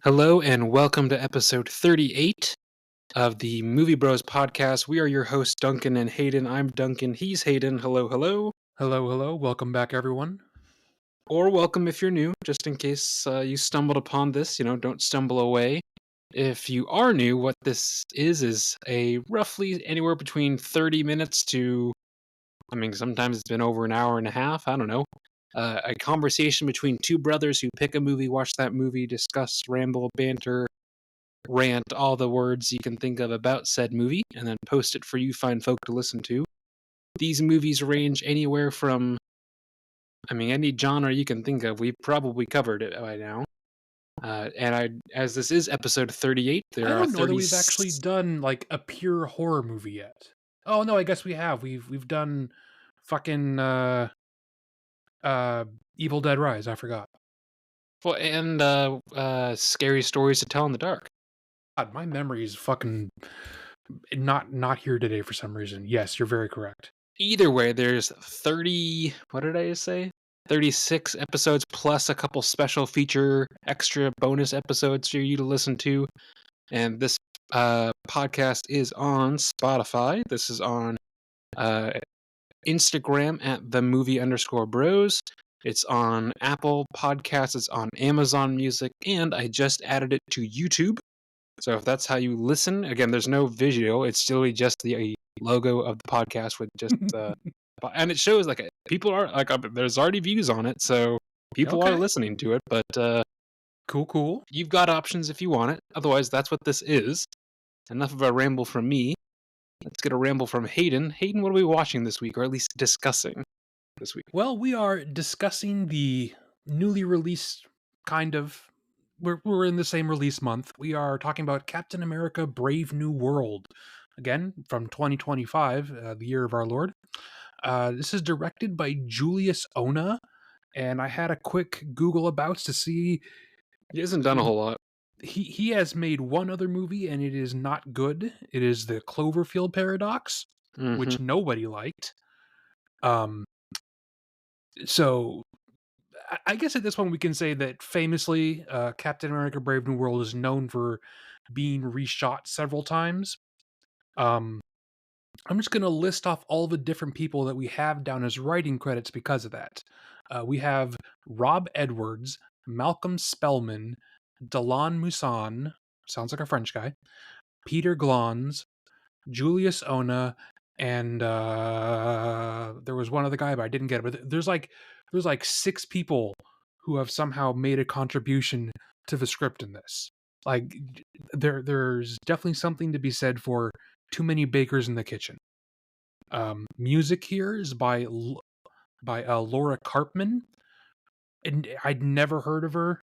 Hello and welcome to episode 38 of the Movie Bros podcast. We are your hosts, Duncan and Hayden. I'm Duncan. He's Hayden. Hello, hello. Hello. Welcome back, everyone. Or welcome if you're new, just in case you stumbled upon this. Don't stumble away. If you are new, what this is a roughly anywhere between 30 minutes to, sometimes it's been over an hour and a half. I don't know. A conversation between two brothers who pick a movie, watch that movie, discuss, ramble, banter, rant, all the words you can think of about said movie, and then post it for you fine folk to listen to. These movies range anywhere from, any genre you can think of. We've probably covered it by now. As this is episode 38, I don't know that we've actually done like a pure horror movie yet. Oh no, I guess we have. We've done fucking Evil Dead Rise. I forgot. Well, and scary stories to tell in the dark. God, my memory is fucking not here today for some reason. Yes, you're very correct. Either way, there's 30. What did I say? 36 episodes plus a couple special feature extra bonus episodes for you to listen to. And this podcast is on Spotify. This is on Instagram at @themovie_bros. It's on Apple Podcasts. It's on Amazon Music. And I just added it to YouTube. So if that's how you listen, again, there's no visual. It's still just the logo of the podcast with just and it shows like people are like there's already views on it, so people are listening to it. But cool. You've got options if you want it. Otherwise, that's what this is. Enough of a ramble from me. Let's get a ramble from Hayden. Hayden, what are we watching this week, or at least discussing this week? Well, we are discussing the newly released kind of. We're in the same release month. We are talking about Captain America: Brave New World, again from 2025, the year of our Lord. This is directed by Julius Ona, and I had a quick Google abouts to see. He hasn't done a whole lot. He has made one other movie, and it is not good. It is the Cloverfield Paradox, which nobody liked. So I guess at this point we can say that famously, Captain America: Brave New World is known for being reshot several times. I'm just going to list off all the different people that we have down as writing credits because of that. We have Rob Edwards, Malcolm Spellman, Delon Mousson, sounds like a French guy, Peter Glons, Julius Ona, and there was one other guy, but I didn't get it. But there's like 6 people who have somehow made a contribution to the script in this. Like there's definitely something to be said for too many bakers in the kitchen. Music here is by Laura Karpman, and I'd never heard of her.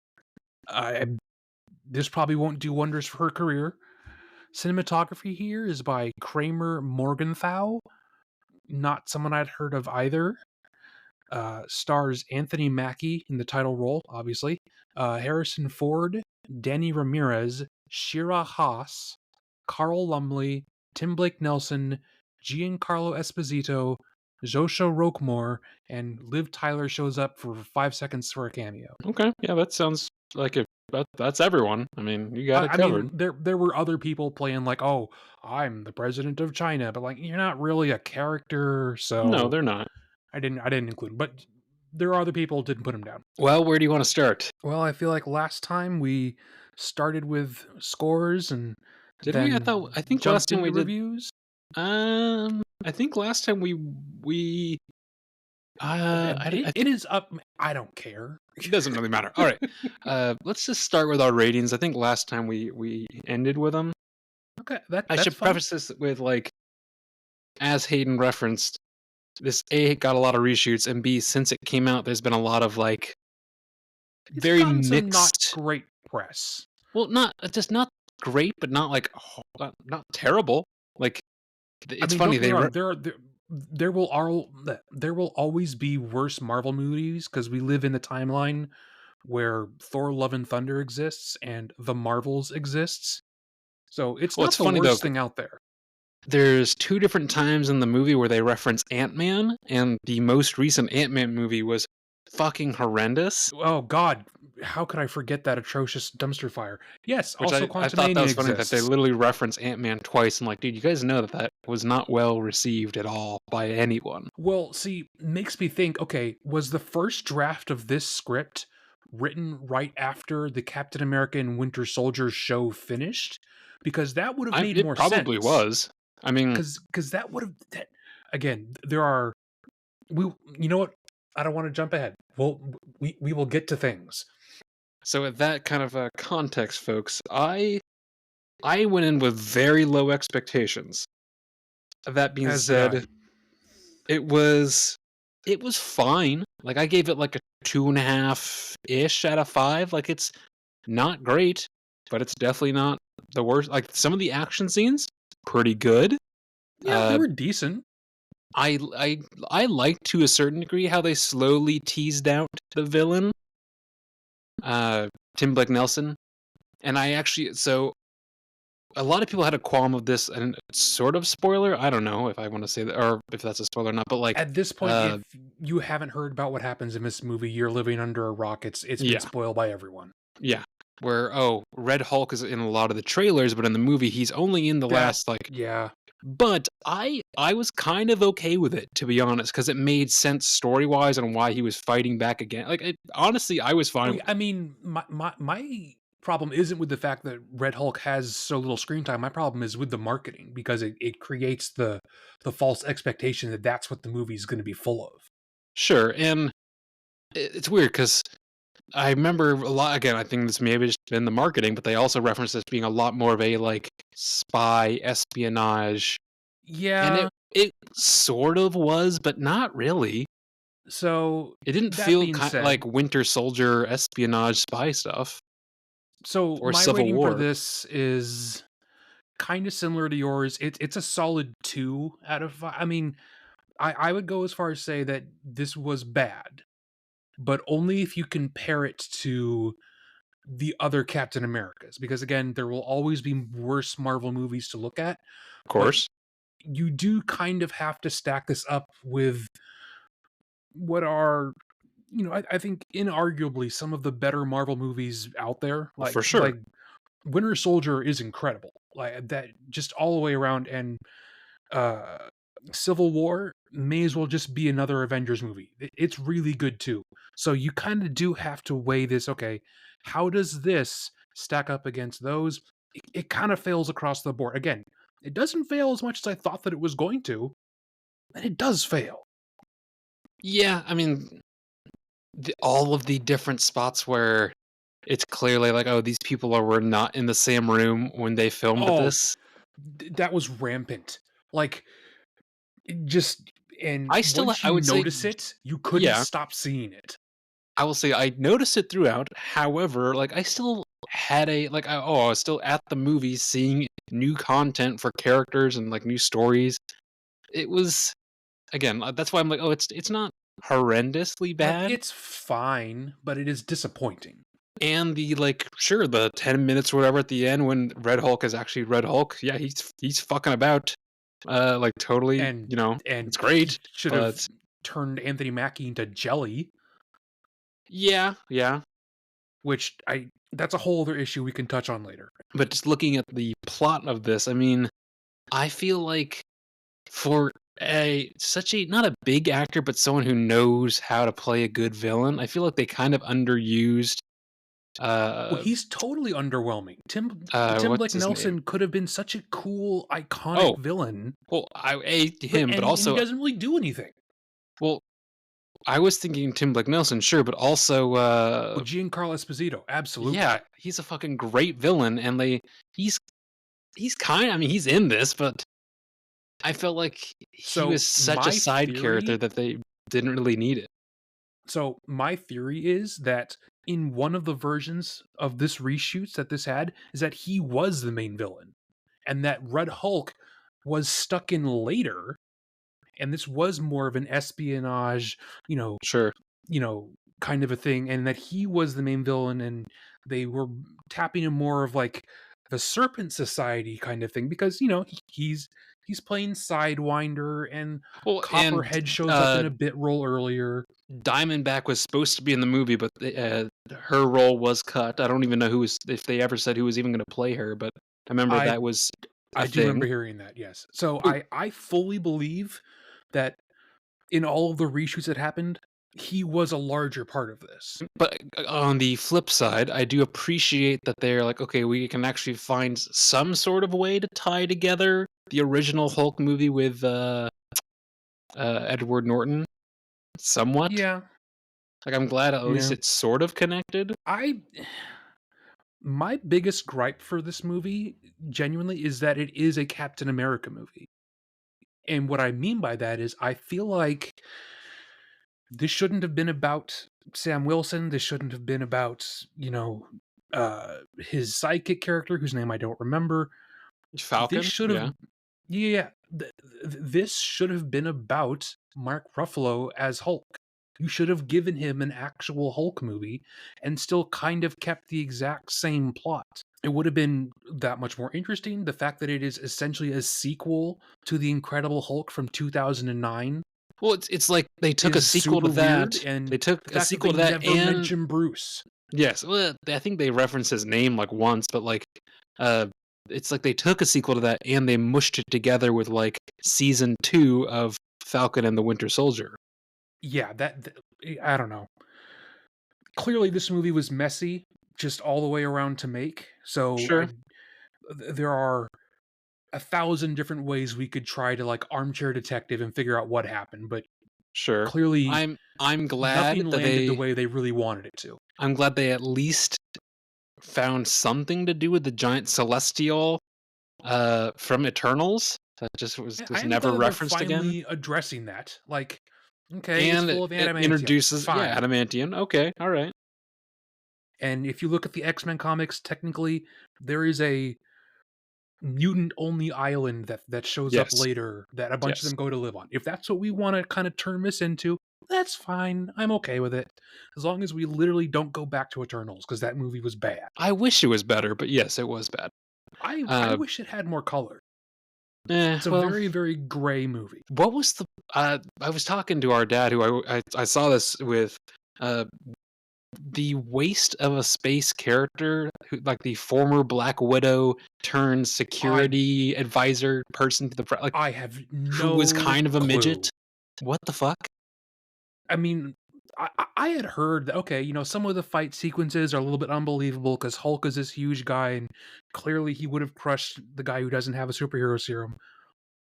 This probably won't do wonders for her career. Cinematography here is by Kramer Morgenthau, not someone I'd heard of either. Stars Anthony Mackie in the title role, obviously, Harrison Ford, Danny Ramirez, Shira Haas, Carl Lumley, Tim Blake Nelson, Giancarlo Esposito, Joshua Roquemore, and Liv Tyler shows up for 5 seconds for a cameo. Okay, yeah, that sounds like that's everyone. You got it covered. There were other people playing like, oh, I'm the president of China, but like you're not really a character, so no, they're not. I didn't include them, but there are other people who didn't put them down. Well, where do you want to start? Well, I feel like last time we started with scores and did we? I think last time we did reviews. I think last time we it is up. I don't care. It doesn't really matter. All right, let's just start with our ratings. I think last time we ended with them. Okay, I should preface this with like, as Hayden referenced, this A got a lot of reshoots, and B, since it came out, there's been a lot of like very mixed, not great press. Well, not great, but not like not terrible. Like it's funny there will always be worse Marvel movies because we live in the timeline where Thor: Love and Thunder exists and The Marvels exists. So it's not the worst thing out there. there's two different times in the movie where they reference Ant-Man, and the most recent Ant-Man movie was fucking horrendous. Oh God, how could I forget that atrocious dumpster fire? Yes, Which also I thought that Quantumania was funny that they exists. literally reference Ant-Man twice. And like, dude, you guys know that that was not well received at all by anyone. Well, see, makes me think, okay, was the first draft of this script written right after the Captain America and Winter Soldier show finished? Because that would have made It more probably sense. was. I mean, Because that would have that, again, there are we you know what? I don't want to jump ahead. We will get to things. so with that kind of context, folks, I went in with very low expectations. That being As did I. said, it was it was fine. Like I gave it like a 2.5 ish out of 5. Like it's not great, but it's definitely not the worst. Like some of the action scenes, pretty good. Yeah, they Uh, were decent. I I I like to a certain degree how they slowly teased out the villain, uh, Tim Blake Nelson, and I actually so a lot of people had a qualm of this, and it's sort of spoiler. I don't know if I want to say that or if that's a spoiler or not, but like, At this point, uh, if you haven't heard about what happens in this movie, you're living under a rock. It's been yeah, spoiled by everyone. yeah, where Red Hulk is in a lot of the trailers, but in the movie he's only in the That last like. yeah. But I was kind of okay with it, to be honest, because it made sense story wise and why he was fighting back again. Like honestly, I was Oh, fine yeah, with I it. mean, my problem isn't with the fact that Red Hulk has so little screen time. My problem is with the marketing because it creates the false expectation that that's what the movie's going to be full of. Sure, and it's weird because I remember a lot. Again, I think this may have just been the marketing, but they also referenced this being a lot more of a like spy espionage, and Yeah. it sort of was, but not really. So It didn't that feel being like said, Winter Soldier espionage spy stuff so or my Civil rating for War. this is kind of similar to yours. It's a solid 2 out of 5. I mean, I would go as far as say that this was bad, but only if you compare it to the other Captain Americas. Because again, there will always be worse Marvel movies to look at, Of but course, you do kind of have to stack this up with what are I think inarguably some of the better Marvel movies out there. for sure. Like Winter Soldier is incredible. Like that just all the way around and uh Civil War may as well just be another Avengers movie. It's really good too. So you kind of do have to weigh this. Okay, how does this stack up against those? It kind of fails across the board. Again, it doesn't fail as much as I thought that it was going to, and it does fail. Yeah, I mean, all of the different spots where it's clearly like, oh, these people were not in the same room when they filmed Oh, this. that was rampant. Like just and I still, once I you would say, notice it, you couldn't yeah, stop seeing it. I will say I noticed it throughout. However, like I still had a like, I was still at the movies seeing new content for characters and like new stories. It was again, that's why I'm like, oh, it's not horrendously Like bad. it's fine, but it is disappointing. And the like, sure, the 10 minutes or whatever at the end when Red Hulk is actually Red Hulk. Yeah, he's fucking about, like totally. And It's and he great, should have but turned Anthony Mackie into jelly, yeah, yeah. which I that's a whole other issue we can touch on later. But just looking at the plot of this, I mean, I feel like for a such a not a big actor, but someone who knows how to play a good villain, I feel like they kind of underused. Well, Uh, he's totally underwhelming. Tim what's Blake his name? Nelson could have been such a cool, iconic Oh, villain, well, I but him, but he also doesn't really do anything. well, I was thinking Tim Blake Nelson, sure, but also, Well, Giancarlo Esposito, absolutely. yeah, he's a fucking great villain, and he's he's kind. I mean, he's in this, but I felt like he So was such a my side character theory that they didn't really need it. So my theory is that in one of the versions of this reshoots that this had is that he was the main villain and that Red Hulk was stuck in later and this was more of an espionage, you know, Sure, you know, kind of a thing and that he was the main villain and they were tapping him more of like the Serpent Society kind of thing because he's He's playing Sidewinder, and Well, and Copperhead shows up in a bit role earlier. Diamondback was supposed to be in the movie, but her role was cut. I don't even know if they ever said who was even going to play her, but I remember I that was a I do thing. remember hearing that, yes. So Ooh, I fully believe that in all of the reshoots that happened, he was a larger part of this. but on the flip side, I do appreciate that they're like, okay, we can actually find some sort of way to tie together the original Hulk movie with Edward Norton somewhat. Yeah, Like, I'm glad at least yeah. it's sort of connected. I My biggest gripe for this movie, genuinely, is that it is a Captain America movie. And what I mean by that is I feel like this shouldn't have been about Sam Wilson. This shouldn't have been about, his sidekick character, whose name I don't remember. This Falcon, should have, yeah, yeah, this should have been about Mark Ruffalo as Hulk. You should have given him an actual Hulk movie and still kind of kept the exact same plot. It would have been that much more interesting. The fact that it is essentially a sequel to The Incredible Hulk from 2009 well, it's like they took a is sequel to super weird, that. and They took the a fact that sequel they to that, never and mention Bruce. yes, well, I think they referenced his name like once, but like, uh, it's like they took a sequel to that and they mushed it together with like season 2 of Falcon and the Winter Soldier. Yeah, I don't know. Clearly, this movie was messy, just all the way around to make. So Sure, there are a thousand different ways we could try to like armchair detective and figure out what happened, but sure. clearly I'm glad nothing that landed the way they really wanted it to. I'm glad they at least found something to do with the giant celestial from Eternals. That just was I just am glad never that they're referenced again. finally addressing that. Like, okay, it's And full of it adamantium. introduces, yeah, Fine. adamantium. Okay, all right. And if you look at the X-Men comics, technically there is a mutant only island that shows up Yes, later that a bunch of yes. them go to live on. If that's what we want to kind of turn this into, that's fine. I'm okay with it. As long as we literally don't go back to Eternals because that movie was bad. I wish it was better, but yes, it was bad. I Uh, wish it had more color. It's a well, very, very gray movie. what was the? I was talking to our dad, who I saw this with. Uh, the waste of a space character, who, like the former Black Widow turned I security advisor person to the like, I have who was no kind of a clue. midget. What the fuck? I mean, I had heard that, okay, some of the fight sequences are a little bit unbelievable because Hulk is this huge guy, and clearly he would have crushed the guy who doesn't have a superhero serum.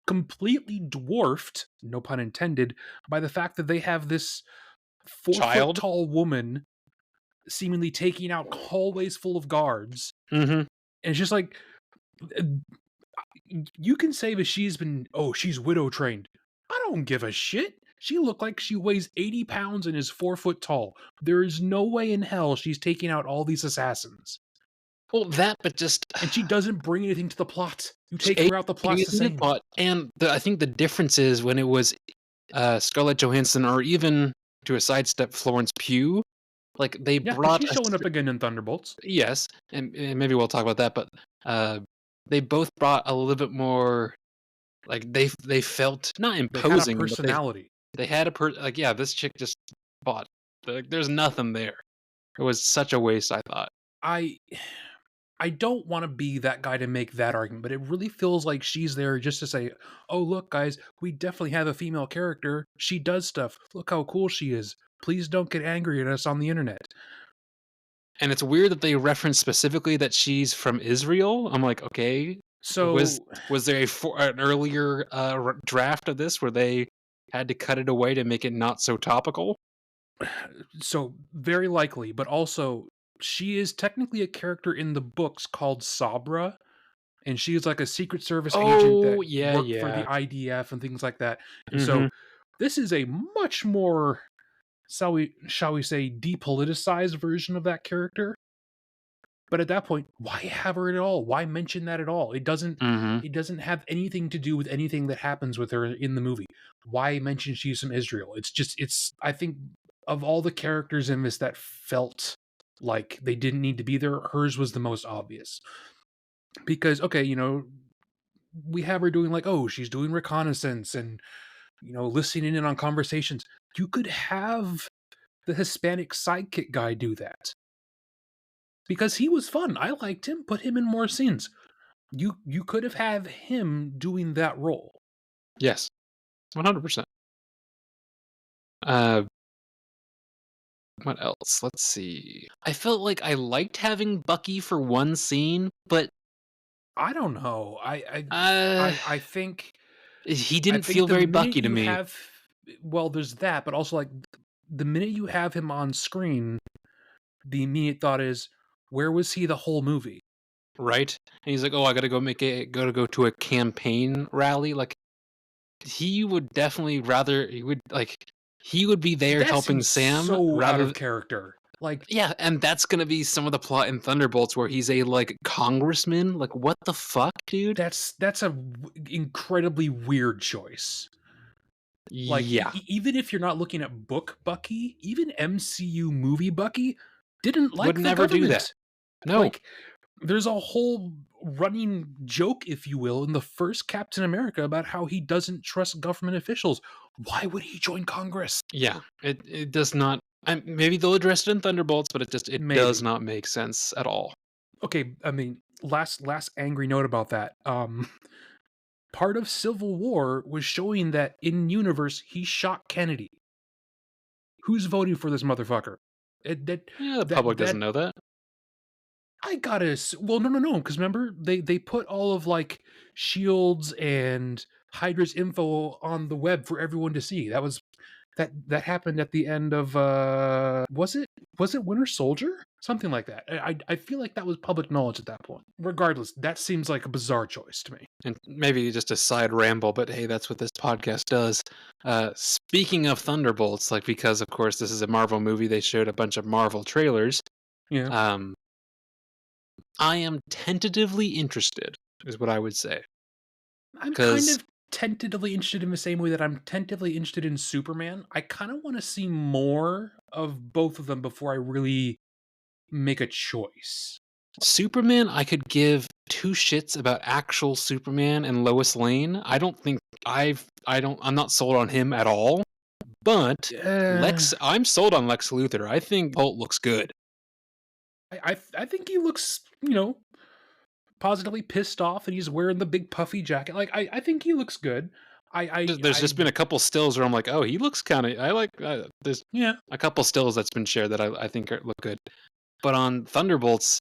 Completely dwarfed, no pun intended, by the fact that they have this 4 foot Child? tall woman seemingly taking out hallways full of guards. Mm-hmm. And it's just like, uh, you can say that she's widow trained. I don't give a shit. She looked like she weighs 80 pounds and is 4 foot tall. There is no way in hell she's taking out all these assassins. Well, that, but just And she doesn't bring anything to the plot. You she take her out, the plot's the the same. plot, and I think the difference is when it was Scarlett Johansson, or even to a sidestep Florence Pugh, like they Yeah, because brought she's showing up again in Thunderbolts. yes, and maybe we'll talk about that, but uh, they both brought a little bit more. Like they felt not They had a imposing, but personality. they had like, yeah, this chick just bought. Like, there's nothing there. It was such a waste, I thought. I I don't want to be that guy to make that argument, but it really feels like she's there just to say, "Oh, look, guys, we definitely have a female character. She does stuff. Look how cool she is. Please don't get angry at us on the internet." And it's weird that they reference specifically that she's from Israel. I'm like, okay, was So, was there an earlier draft of this where they had to cut it away to make it not so topical? so very likely, but also she is technically a character in the books called Sabra, and she is like a Secret Service agent that Oh yeah, worked for the yeah. IDF and things like that. And Hmm. so this is a much more, shall we say, depoliticized version of that character. But at that point, why have her at all? Why mention that at all? Hmm. It doesn't have anything to do with anything that happens with her in the movie. Why mention she's from Israel? It's I think of all the characters in this that felt like they didn't need to be there, hers was the most obvious. Because okay, we have her doing like, oh, she's doing reconnaissance and listening in on conversations. You could have the Hispanic sidekick guy do that because he was fun. I liked him. Put him in more scenes. You could have had him doing that role. Yes, 100%. Uh, what else? Let's see. I felt like I liked having Bucky for one scene, but I don't know. uh, I think he I didn't think feel the very minute Bucky to you me, have well, there's that, but also like the minute you have him on screen, the immediate thought is, where was he the whole movie? right? And he's like, "Oh, I gotta gotta go to a campaign rally." Like he would definitely rather he would be there That helping seems Sam so out rather of character. Like yeah, and that's gonna be some of the plot in Thunderbolts where he's a like congressman. Like what the fuck, dude? that's a incredibly weird choice. Like Yeah, even if you're not looking at book Bucky, even MCU movie Bucky didn't would like the never do that. government. No, Like there's a whole running joke, if you will, in the first Captain America about how he doesn't trust government officials. Why would he join Congress? yeah, it does not. Maybe they'll address it in Thunderbolts, but it does Maybe. not make sense at all. Okay, I mean, last angry note about that. Part of Civil War was showing that in universe he shot Kennedy. Who's voting for this motherfucker? It, that Yeah, the public that doesn't that know that. I gotta well, no, because remember they put all of like Shields and Hydra's info on the web for everyone to see. That happened at the end of was it Winter Soldier? Something like that. I feel like that was public knowledge at that point. Regardless, that seems like a bizarre choice to me. And maybe just a side ramble, but hey, that's what this podcast does. Speaking of Thunderbolts, like because of course this is a Marvel movie, they showed a bunch of Marvel trailers. Yeah. Um, I am tentatively interested, is what I would say, I'm kind because of tentatively interested in the same way that I'm tentatively interested in Superman. I kind of want to see more of both of them before I really make a choice. Superman, I could give two shits about actual Superman and Lois Lane. I don't think I'm not sold on him at all. But Uh, I'm sold on Lex Luthor. I think Bolt looks good. I think he looks, positively pissed off and he's wearing the big puffy jacket. Like I think he looks good. There's just been a couple stills where I'm like, oh, he looks kind of. I like. There's Yeah. a couple stills that's been shared that I think look good. But on Thunderbolts,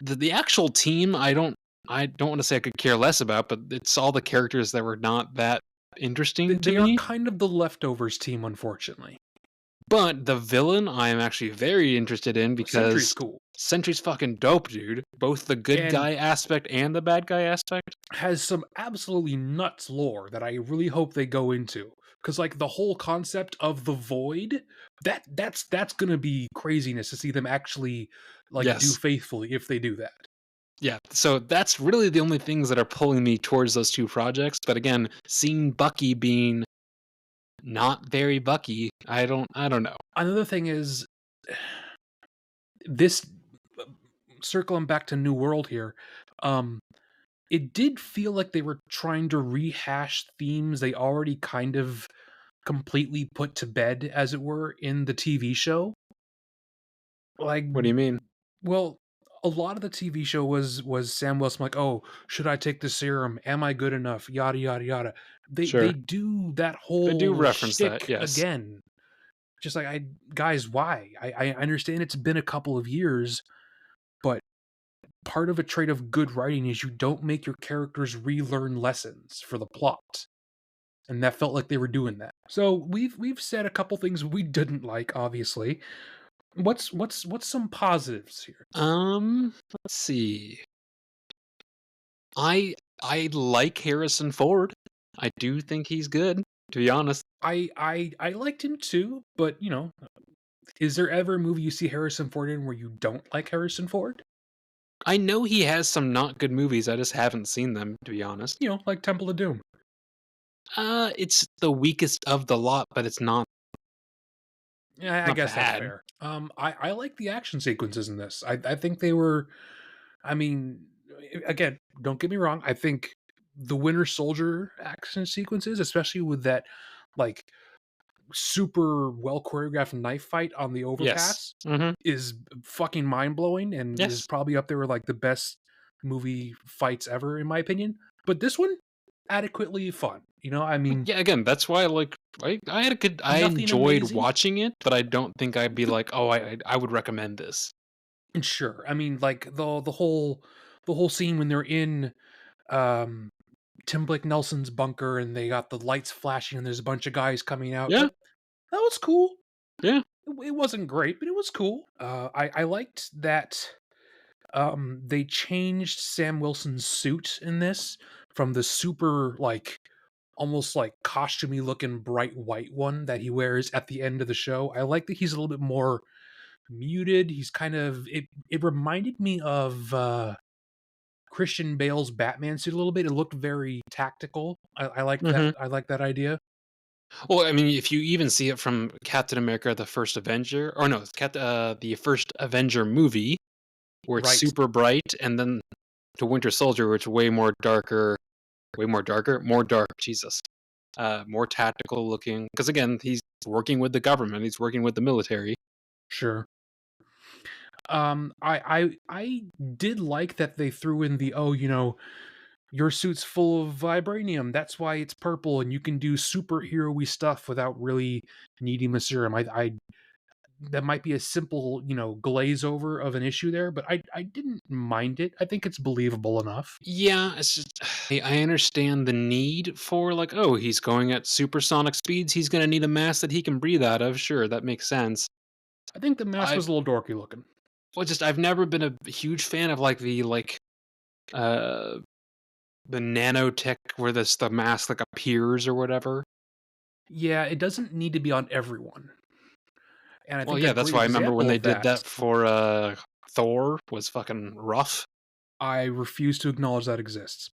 the actual team, I don't want to say I could care less about, but it's all the characters that were not that interesting to They are me. kind of the leftovers team, unfortunately. But the villain, I am actually very interested in Sentry's because cool Sentry's fucking dope, dude. Both the good and guy aspect and the bad guy aspect. has some absolutely nuts lore that I really hope they go into. Because like the whole concept of the void, that's gonna be craziness to see them actually like do Yes. faithfully if they do that. Yeah, so that's really the only things that are pulling me towards those two projects. But again, seeing Bucky being not very Bucky, I don't know. Another thing is this circling back to New World here. Um, it did feel like they were trying to rehash themes they already kind of completely put to bed, as it were, in the TV show. Like, What do you mean? well, a lot of the TV show was Sam Wilson like, oh, should I take the serum? Am I good enough? Yada yada yada. They Sure. do that They do whole reference that, shtick yes. again. Just like guys, why? I understand it's been a couple of years, but part of a trait of good writing is you don't make your characters relearn lessons for the plot. And that felt like they were doing that. So we've said a couple things we didn't like, obviously. What's some positives here? Let's see. I like Harrison Ford. I do think he's good, to be honest. I liked him too, but is there ever a movie you see Harrison Ford in where you don't like Harrison Ford? I know he has some not good movies, I just haven't seen them, to be honest. Like Temple of Doom. It's the weakest of the lot, but it's Yeah, I not guess that's bad. fair. I like the action sequences in this. I think they were. I mean, again, don't get me wrong. I think the Winter Soldier action sequences, especially with that like super well choreographed knife fight on the Yes. overpass, Mhm. is fucking mind blowing and is Yes. probably up there with like the best movie fights ever, in my opinion. But this one, adequately fun. I mean, Yeah, again, that's why, like, I had a good I nothing enjoyed amazing. watching it, but I don't think I'd be The, like, "Oh, I would recommend this." and sure, I mean, like the whole scene when they're in um Tim Blake Nelson's bunker and they got the lights flashing and there's a bunch of guys coming out. Yeah, That was cool. yeah. It wasn't great, but it was cool. I liked that they changed Sam Wilson's suit in this from the super like almost like costumey looking bright white one that he wears at the end of the show. I like that he's a little bit more muted. He's kind of it reminded me of Christian Bale's Batman suit a little bit. It looked very tactical. I like that. Mhm. I like that idea. Well, I mean, if you even see it from Captain America: The First Avenger, or no, it's the first Avenger movie, where it's Right. super bright, and then to Winter Soldier, where it's more dark, Jesus. More tactical looking. Because again, he's working with the government, he's working with the military. Sure. I did like that they threw in the your suit's full of vibranium. That's why it's purple, and you can do superhero-y stuff without really needing the serum. I that might be a simple, glaze over of an issue there, but I didn't mind it. I think it's believable enough. Yeah, it's just I understand the need for, like, oh, he's going at supersonic speeds, he's gonna need a mask that he can breathe out of. Sure, that makes sense. I think the mask I was a little dorky looking. well, just I've never been a huge fan of, like, uh, the nanotech where the mask, like, appears or whatever. Yeah, it doesn't need to be on everyone. And I Well, think a yeah, that's great why I remember when example they of did that, that for, Thor was fucking rough. I refuse to acknowledge that exists.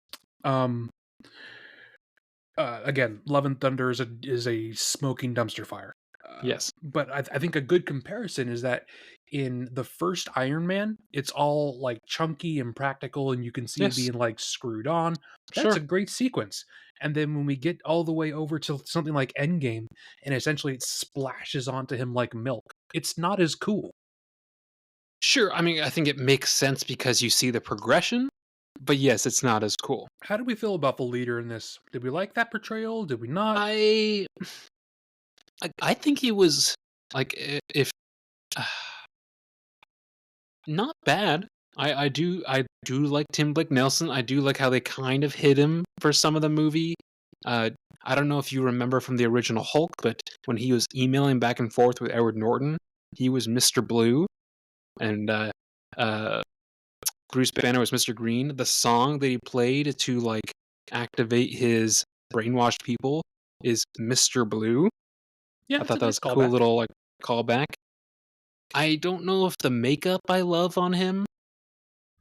Um, again, Love and Thunder is a smoking dumpster fire. Yes. But I think a good comparison is that in the first Iron Man, it's all like chunky and practical, and you can see it Yes. being like screwed on. That's Sure. a great sequence. And then when we get all the way over to something like Endgame, and essentially it splashes onto him like milk, it's not as cool. Sure, I mean, I think it makes sense because you see the progression, but yes, it's not as cool. How did we feel about the leader in this? Did we like that portrayal? Did we not? I I think he was, like, if not bad. I do like Tim Blake Nelson. I do like how they kind of hid him for some of the movie. Uh, I don't know if you remember from the original Hulk, but when he was emailing back and forth with Edward Norton, he was Mr. Blue, and uh, Bruce Banner was Mr. Green. The song that he played to, like, activate his brainwashed people is Mr. Blue. Yeah, I it's thought a that nice was a cool callback. little, like, callback. I don't know if the makeup I love on him.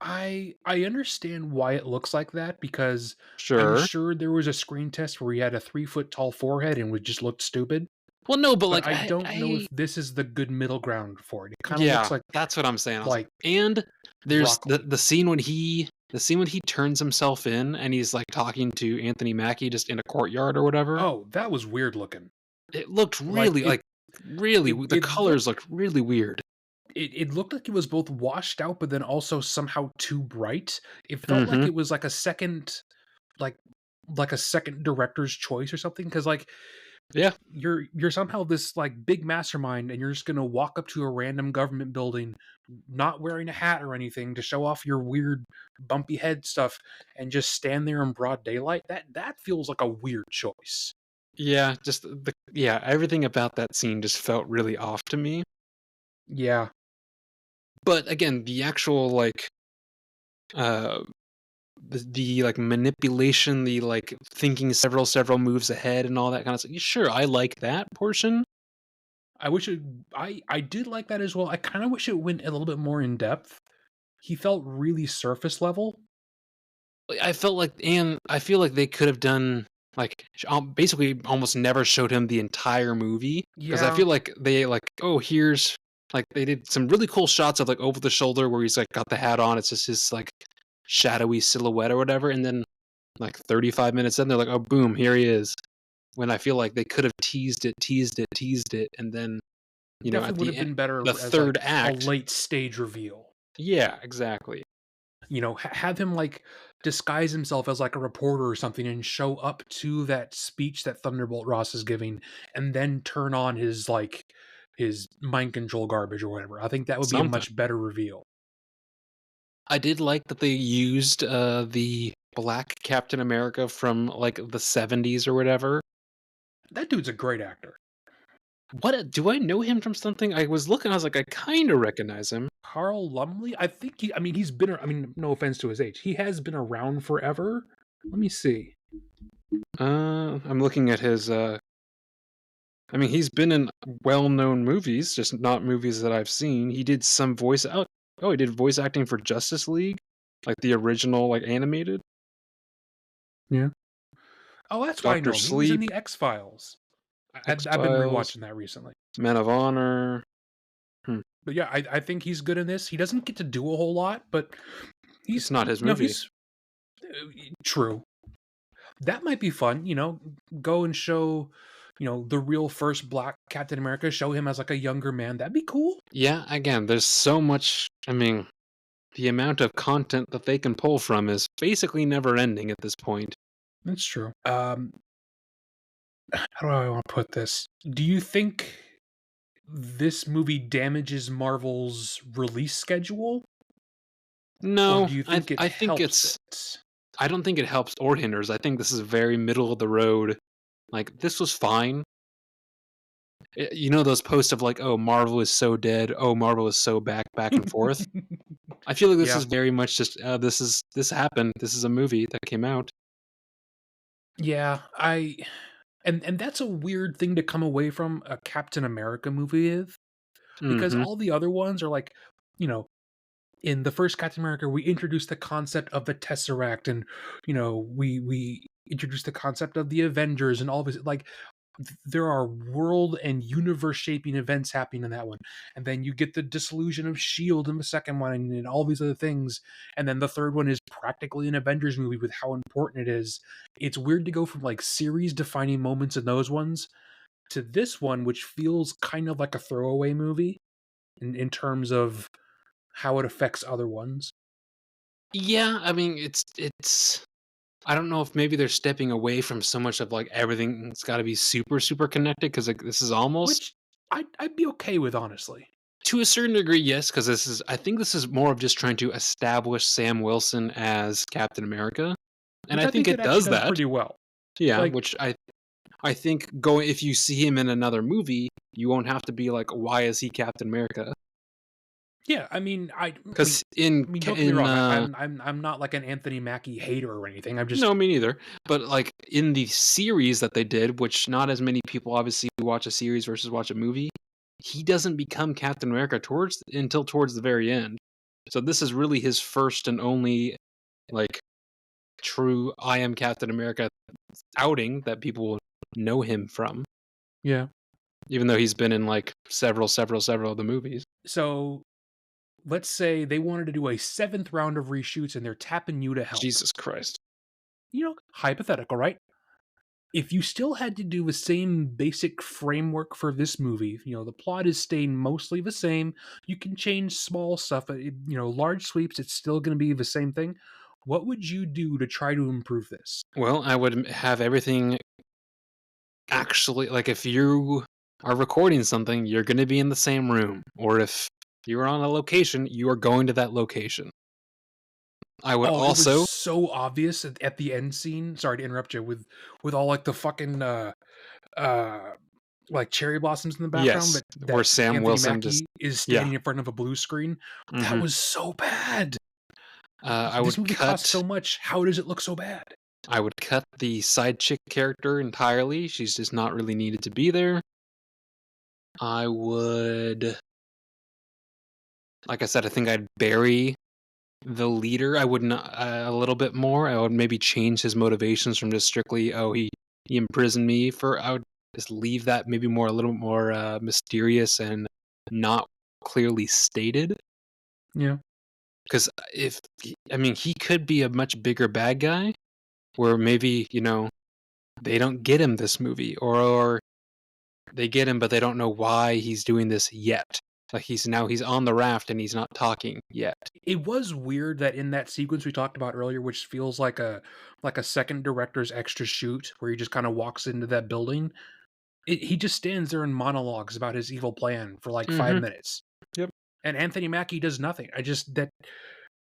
I understand why it looks like that because I'm Sure. sure there was a screen test where he had a 3 foot tall forehead and would just look stupid. Well, no, but, But like, I I don't know I if this is the good middle ground for it. It kind of looks yeah, like that's what I'm saying. I was like, like and there's broccoli. the scene when he turns himself in and he's, like, talking to Anthony Mackie just in a courtyard or whatever. Oh, that was weird looking. It looked Like really, like, really it the it colors looked looked really weird. it looked like it was both washed out, but then also somehow too bright. It felt like Mhm. it was like like a second director's choice or something. Because like Yeah. you're somehow this like big mastermind and you're just gonna walk up to a random government building not wearing a hat or anything to show off your weird bumpy head stuff and just stand there in broad daylight. That feels like a weird choice. Yeah, just everything about that scene just felt really off to me. Yeah, But again, the actual, like, uh like, manipulation, the, like, thinking several moves ahead and all that kinda stuff. Sure, I like that portion. I wish it I did like that as well. I kind of wish it went a little bit more in depth. He felt really surface level. I felt like, and I feel like they could have done, like, basically almost never showed him the entire movie because I Yeah. feel like they, like, "Oh, here's," like, they did some really cool shots of, like, over the shoulder where he's, like, got the hat on, it's just his, like, shadowy silhouette or whatever, and then like 35 minutes in, they're like, oh, boom, here he is. When I feel like they could have teased it, and then, at Definitely would the have end, been the better as third like a act, late stage reveal. yeah, exactly. Have him like disguise himself as like a reporter or something and show up to that speech that Thunderbolt Ross is giving, and then turn on his mind control garbage or whatever. I think that would be a Something. much better reveal. I did like that they used the Black Captain America from like the 70s or whatever. That dude's a great actor. Do I know him from something? I was looking, I was like, I kind of recognize him. Carl Lumley, I think I mean, no offense to his age, he has been around forever. Let me see. I'm looking at his. I mean, he's been in well-known movies, just not movies that I've seen. He did some voice out. Oh, he did voice acting for Justice League, like the original, like animated. Yeah. Oh, that's why I Doctor know him. He was in Sleep, the X Files. X I've been Files, rewatching that recently. Men of Honor. Hmm. But yeah, I think he's good in this. He doesn't get to do a whole lot, but It's not his movie. he's true. That might be fun. Go and show, the real first Black Captain America. Show him as like a younger man. That'd be cool. Yeah, again, there's so much. I mean, the amount of content that they can pull from is basically never ending at this point. That's true. How do I want to put this? Do you think this movie damages Marvel's release schedule, or No, do you I think it I think helps it's. it? I don't think it helps or hinders. I think this is very middle of the road. Like, this was fine. You know those posts of like, "Oh, Marvel is so dead. Oh, Marvel is so back and forth." I feel like this Yeah. is very much just this happened. This is a movie that came out. Yeah, and that's a weird thing to come away from a Captain America movie with, because Mhm. all the other ones are like, you know, in the first Captain America, we introduced the concept of the Tesseract, and we introduced the concept of the Avengers and all this. Like, there are world and universe shaping events happening in that one, and then you get the disillusion of Shield in the second one, and all these other things, and then the third one is practically an Avengers movie with how important it is. It's weird to go from like series defining moments in those ones to this one, which feels kind of like a throwaway movie in terms of how it affects other ones. Yeah, I mean, it's I don't know if maybe they're stepping away from so much of like everything's got to be super connected because like this is almost Which I'd be okay with, honestly. to a certain degree, yes, because I think this is more of just trying to establish Sam Wilson as Captain America, and Which I I think think it it actually does does that. pretty well. Yeah, Like, which I think going if you see him in another movie, you won't have to be like, why is he Captain America? yeah, I mean, Because in don't get me in wrong. I'm not like an Anthony Mackie hater or anything. I'm just no, me neither. But like in the series that they did, which not as many people obviously watch a series versus watch a movie, he doesn't become Captain America towards the very end. So this is really his first and only like true I am Captain America outing that people will know him from, yeah. even though he's been in like several of the movies. So let's say they wanted to do a seventh round of reshoots and they're tapping you to help. Jesus Christ. Hypothetical, right? If you still had to do the same basic framework for this movie, the plot is staying mostly the same. You can change small stuff, but large sweeps, it's still going to be the same thing. What would you do to try to improve this? Well, I would have everything actually like if you are recording something, you're going to be in the same room, or if you're on a location, you are going to that location. I would Oh, it was also so obvious at the end scene. Sorry to interrupt you with all like the fucking uh like cherry blossoms in the background yes, where that Sam Anthony Wilson just Mackie is yeah. standing in front of a blue screen. That Mhm. was so bad. I This would movie costs cut so much. How does it look so bad? I would cut the side chick character entirely. She's just not really needed to be there. I would like I said, I think I'd bury the leader. I would not a little bit more. I would maybe change his motivations from just strictly, oh, he imprisoned me for. I would just leave that maybe more a little more mysterious and not clearly stated. Yeah. Because if I mean, he could be a much bigger bad guy, where maybe, they don't get him this movie, or they get him, but they don't know why he's doing this yet. Like he's on the raft and he's not talking yet. It was weird that in that sequence we talked about earlier, which feels like a second director's extra shoot where he just kind of walks into that building. He just stands there and monologues about his evil plan for like five Hmm. minutes, Yep. and Anthony Mackie does nothing. I just that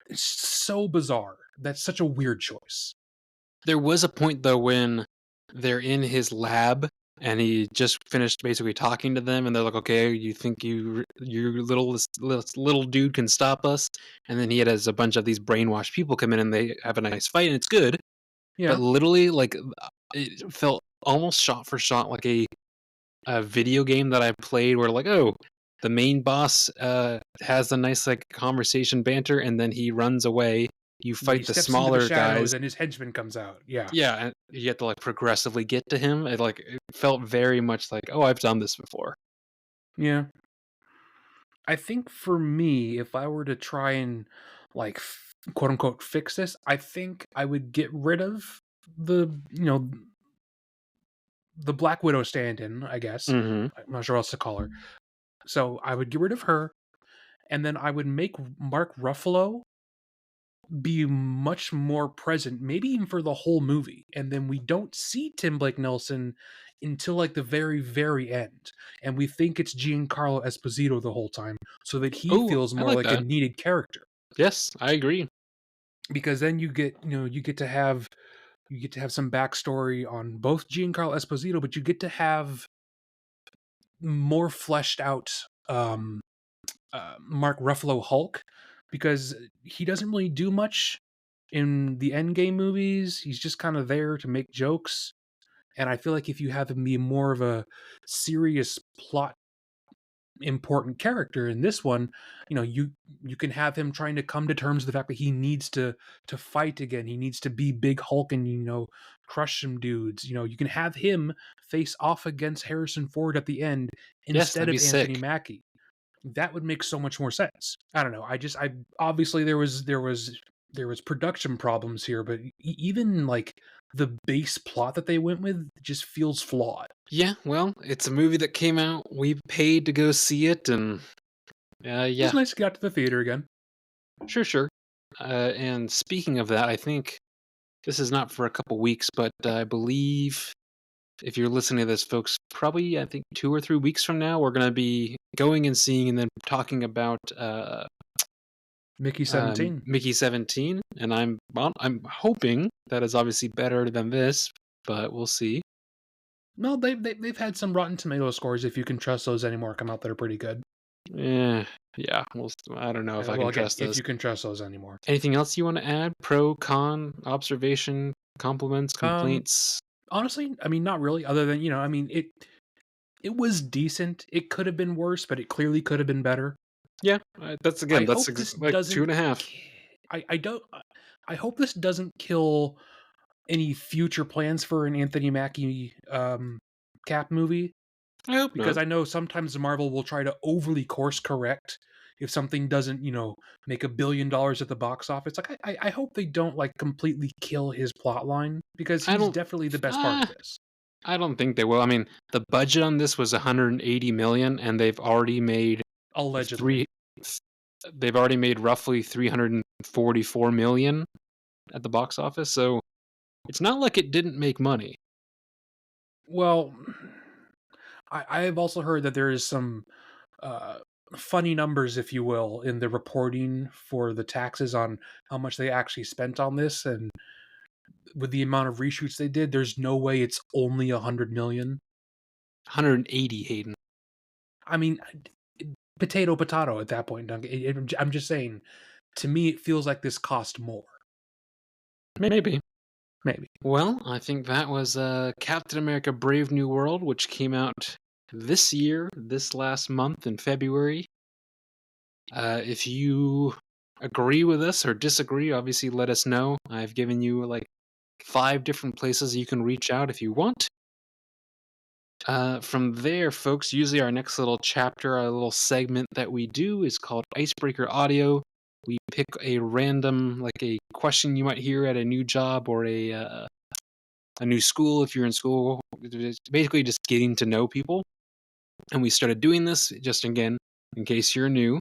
it's so bizarre. That's such a weird choice. There was a point though when they're in his lab and he just finished basically talking to them, and they're like, "Okay, you think your little dude can stop us?" And then he has a bunch of these brainwashed people come in and they have a nice fight and it's good. But Yeah, literally, like, it felt almost shot for shot like a video game that I played where like, oh, the main boss has a nice like conversation banter and then he runs away. You yeah. He fight the steps into the smaller guys. shadows, and his henchman comes out. Yeah, Yeah, and you have to like progressively get to him. It felt very much like, oh, I've done this before. yeah. I think for me, if I were to try and like quote unquote fix this, I think I would get rid of the Black Widow stand-in, I guess. Hmm. I'm not sure what else to call her. So I would get rid of her, and then I would make Mark Ruffalo be much more present, maybe even for the whole movie. And then we don't see Tim Blake Nelson until like the very, very end. And we think it's Giancarlo Esposito the whole time, so that he Oh, feels I more like like a that. needed character. Yes, I agree. Because then you get to have some backstory on both Giancarlo Esposito, but you get to have more fleshed out Mark Ruffalo Hulk, because he doesn't really do much in the Endgame movies. He's just kind of there to make jokes. And I feel like if you have him be more of a serious plot important character in this one, you can have him trying to come to terms with the fact that he needs to fight again. He needs to be big Hulk and crush some dudes. You can have him face off against Harrison Ford at the end Yes, instead that'd be of Anthony sick. Mackie. That would make so much more sense. I don't know. I obviously there was production problems here, but even like the base plot that they went with just feels flawed. Yeah, well, it's a movie that came out. We paid to go see it, and It was yeah, nice to get out to the theater again. sure, sure. And speaking of that, I think this is not for a couple weeks, but I believe if you're listening to this, folks, probably I think 2 or 3 weeks from now, we're gonna be going and seeing, and then talking about Mickey 17. Mickey 17, and I'm hoping that is obviously better than this, but we'll see. No, they've had some Rotten Tomato scores, if you can trust those anymore, come out that are pretty good. Eh, yeah, I don't know if I Well, can again, trust if those. you can trust those anymore. Anything else you want to add? Pro, con, observation, compliments, Um, complaints? Honestly, I mean, not really. Other than I mean, it was decent. It could have been worse, but it clearly could have been better. Yeah, I that's hope this like two doesn't. and a half. I don't. I hope this doesn't kill any future plans for an Anthony Mackie Cap movie, I hope because not. I know sometimes Marvel will try to overly course correct if something doesn't, make $1 billion at the box office. Like I hope they don't like completely kill his plot line, because I he's don't. definitely the best part of Ah, this. I don't think they will. I mean, the budget on this was 180 million, and they've already made Allegedly. three. They've already made roughly 344 million at the box office. So it's not like it didn't make money. Well, I have also heard that there is some uh, funny numbers, if you will, in the reporting for the taxes on how much they actually spent on this, and with the amount of reshoots they did, there's no way it's only 100 million. 180, Hayden. I mean, potato at that point, Duncan. I'm just saying. To me, it feels like this cost more. Maybe. Maybe. Well, I think that was Captain America: Brave New World, which came out this year, this last month in February. If you agree with us or disagree, obviously let us know. I've given you like 5 different places you can reach out if you want. From there, folks, usually our next little chapter, our little segment that we do is called Icebreaker Audio. We pick a random, like a question you might hear at a new job or a new school if you're in school. It's basically just getting to know people. And we started doing this just again, in case you're new,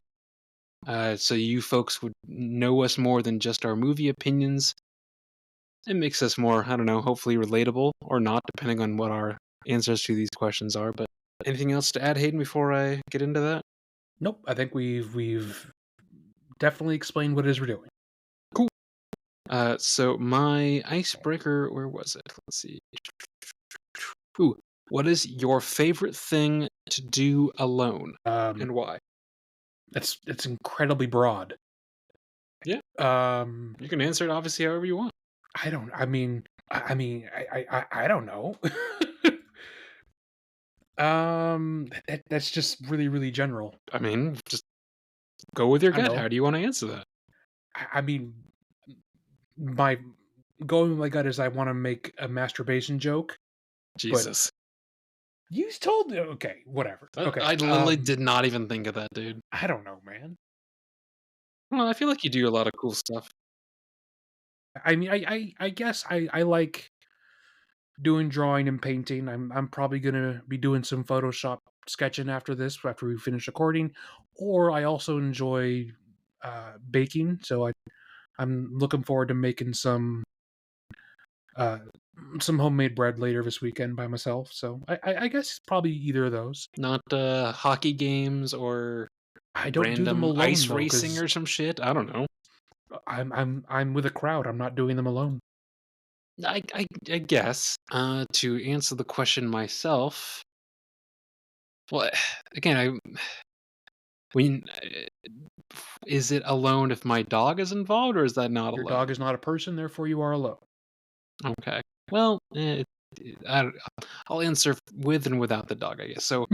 so you folks would know us more than just our movie opinions. It makes us more, I don't know, hopefully relatable or not, depending on what our answers to these questions are. But anything else to add, Hayden, before I get into that? Nope. I think we've definitely explained what it is we're doing. Cool. So my icebreaker, where was it? Let's see. Ooh, what is your favorite thing to do alone, Um, and why? it's incredibly broad. Yeah, Um, you can answer it obviously however you want. I don't. I don't know. That's just really general. I mean, just go with your I don't gut. know. How do you want to answer that? I mean, my going with my gut is I want to make a masturbation joke, but Jesus. you told me. Okay, whatever. Okay. I literally did not even think of that, dude. I don't know, man. Well, I feel like you do a lot of cool stuff. I mean, I guess I like doing drawing and painting. I'm probably gonna be doing some Photoshop sketching after this, after we finish recording. Or I also enjoy baking, so I'm looking forward to making uh, some homemade bread later this weekend by myself. So I guess probably either of those. Not hockey games or I don't do them random alone ice though, racing because or some shit. I don't know. I'm with a crowd. I'm not doing them alone. I guess to answer the question myself. Well, again, when is it alone if my dog is involved, or is that not Your alone? dog is not a person, therefore you are alone. Okay. Well, I'll answer with and without the dog, I guess. So,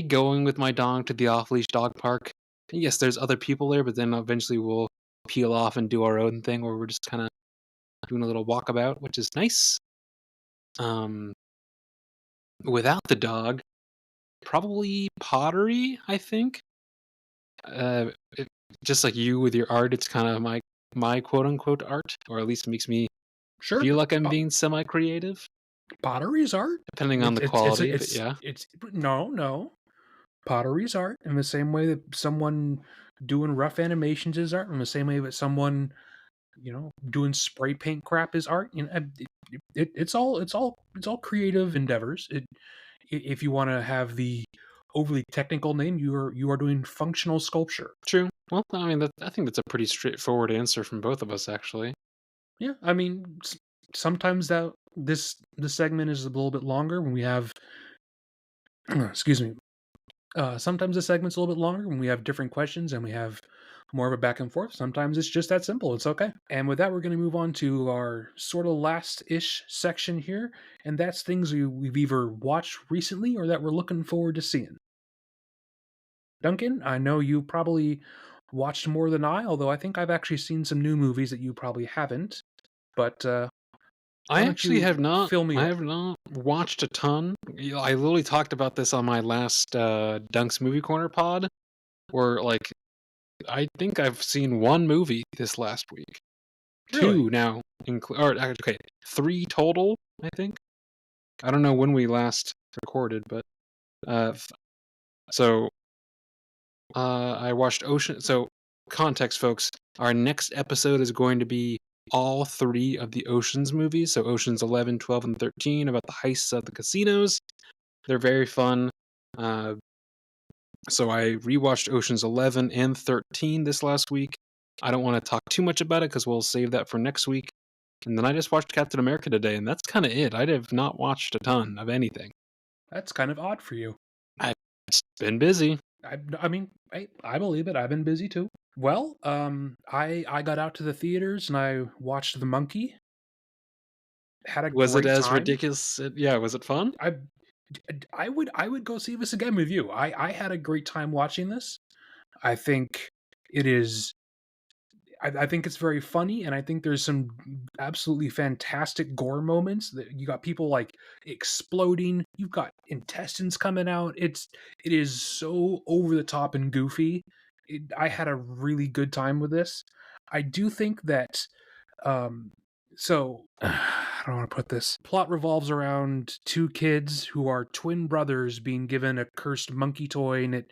going with my dog to the off leash dog park. Yes, there's other people there, but then eventually we'll peel off and do our own thing, where we're just kind of doing a little walkabout, which is nice. Um, without the dog, probably pottery. I think. Uh, it, just like you with your art, it's kind of my quote unquote art, or at least makes me Sure, feel like I'm po- being semi creative, pottery is art. depending on It's the it's it's quality. But it's yeah, it's no. Pottery is art in the same way that someone doing rough animations is art. In the same way that someone doing spray paint crap is art. It's all creative endeavors. If you want to have the overly technical name, you are doing functional sculpture. true. Well, I mean, I think that's a pretty straightforward answer from both of us, actually. Yeah, I mean, sometimes that this segment is a little bit longer when we have excuse me. Sometimes the segment's a little bit longer when we have different questions and we have more of a back and forth. Sometimes it's just that simple. It's okay. And with that, we're going to move on to our sort of last ish section here. And that's things we've either watched recently or that we're looking forward to seeing. Duncan, I know you probably watched more than I, although I think I've actually seen some new movies that you probably haven't. But why I don't actually you have not. fill me I in? have not watched a ton. I literally talked about this on my last Dunks Movie Corner pod, where like I think I've seen one movie this last week. Really? Two now, or okay, three total. I think. I don't know when we last recorded, but uh, f- so I watched Ocean. So context, folks. Our next episode is going to be all three of the Oceans movies. So Oceans 11, 12, and 13 about the heists of the casinos. They're very fun. Uh, so I rewatched Oceans 11 and 13 this last week. I don't want to talk too much about it because we'll save that for next week. And then I just watched Captain America today, and that's kind of it. I have not watched a ton of anything. That's kind of odd for you. I've just been busy. I mean, I believe it. I've been busy too. Well, I got out to the theaters and I watched The Monkey. Had a Was it great as time. ridiculous? Yeah, was it fun? I I would go see this again with you. I had a great time watching this. I think it is. I think it's very funny, and I think there's some absolutely fantastic gore moments. That you got people like exploding. You've got intestines coming out. It is so over the top and goofy. I had a really good time with this. I do think that um, so I don't want to put this. Plot revolves around two kids who are twin brothers being given a cursed monkey toy, and it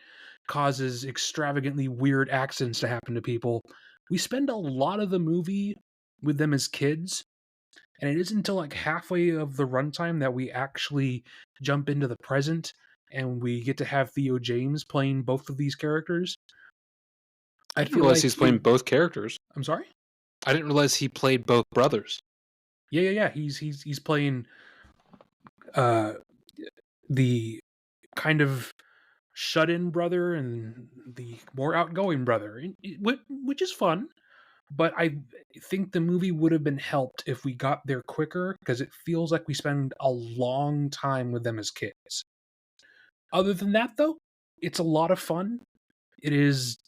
causes extravagantly weird accidents to happen to people. We spend a lot of the movie with them as kids, and it isn't until like halfway of the runtime that we actually jump into the present and we get to have Theo James playing both of these characters. I I didn't feel realize like he's playing it. both characters. I'm sorry. I didn't realize he played both brothers. Yeah. He's playing uh the kind of shut-in brother and the more outgoing brother, which is fun. But I think the movie would have been helped if we got there quicker because it feels like we spend a long time with them as kids. Other than that, though, it's a lot of fun. It is.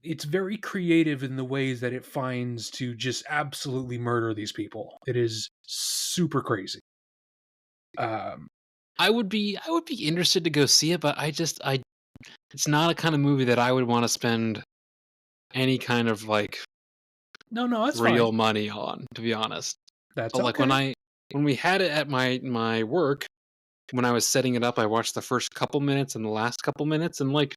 It's very creative in the ways that it finds to just absolutely murder these people. It is super crazy. Um, I would be interested to go see it, but I it's not a kind of movie that I would want to spend any kind of like no, that's fine. real money on, to be honest. That's So like okay. when we had it at my work, when I was setting it up, I watched the first couple minutes and the last couple minutes, and like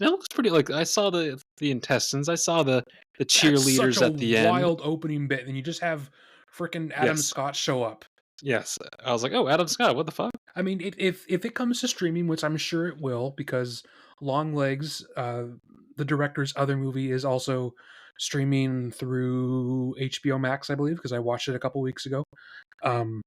it looks pretty. Like I saw the intestines, I saw the That's such cheerleaders a at the end. wild opening bit, and you just have freaking Adam Yes, Scott show up. yes. I was like, oh, Adam Scott, what the fuck? I mean, if it comes to streaming, which I'm sure it will, because Long Legs, the director's other movie, is also streaming through HBO Max, I believe, because I watched it a couple weeks ago. Um,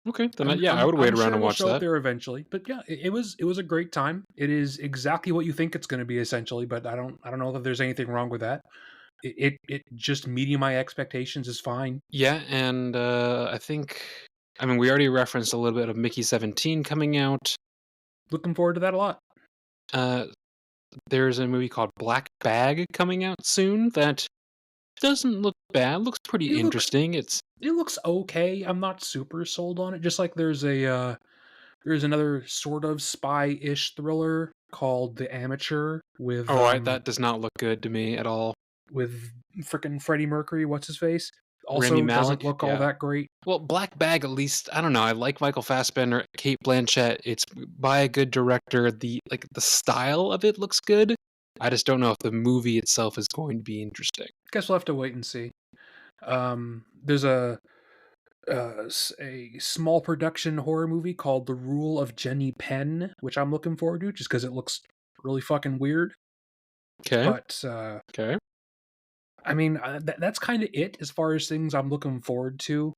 Okay, then yeah, I would wait I'm around sure and it'll watch show up that. there eventually. But yeah, it was a great time. It is exactly what you think it's going to be, essentially. But I don't know that there's anything wrong with that. It just meeting my expectations is fine. Yeah, and I think I mean we already referenced a little bit of Mickey 17 coming out. Looking forward to that a lot. Uh, there's a movie called Black Bag coming out soon that doesn't look bad. Looks pretty It looks interesting. It's it looks okay. I'm not super sold on it. Just like there's another sort of spy-ish thriller called The Amateur oh, that does not look good to me at all. with frickin' Freddie Mercury, what's his face? Rami Also doesn't Malek, look all yeah. that great. Well, Black Bag at least I don't know. I like Michael Fassbender, Kate Blanchett. It's by a good director. The style of it looks good. I just don't know if the movie itself is going to be interesting. Guess we'll have to wait and see. There's a small production horror movie called The Rule of Jenny Penn, which I'm looking forward to just because it looks really fucking weird. Okay. But Okay. I mean, that's kind of it as far as things I'm looking forward to.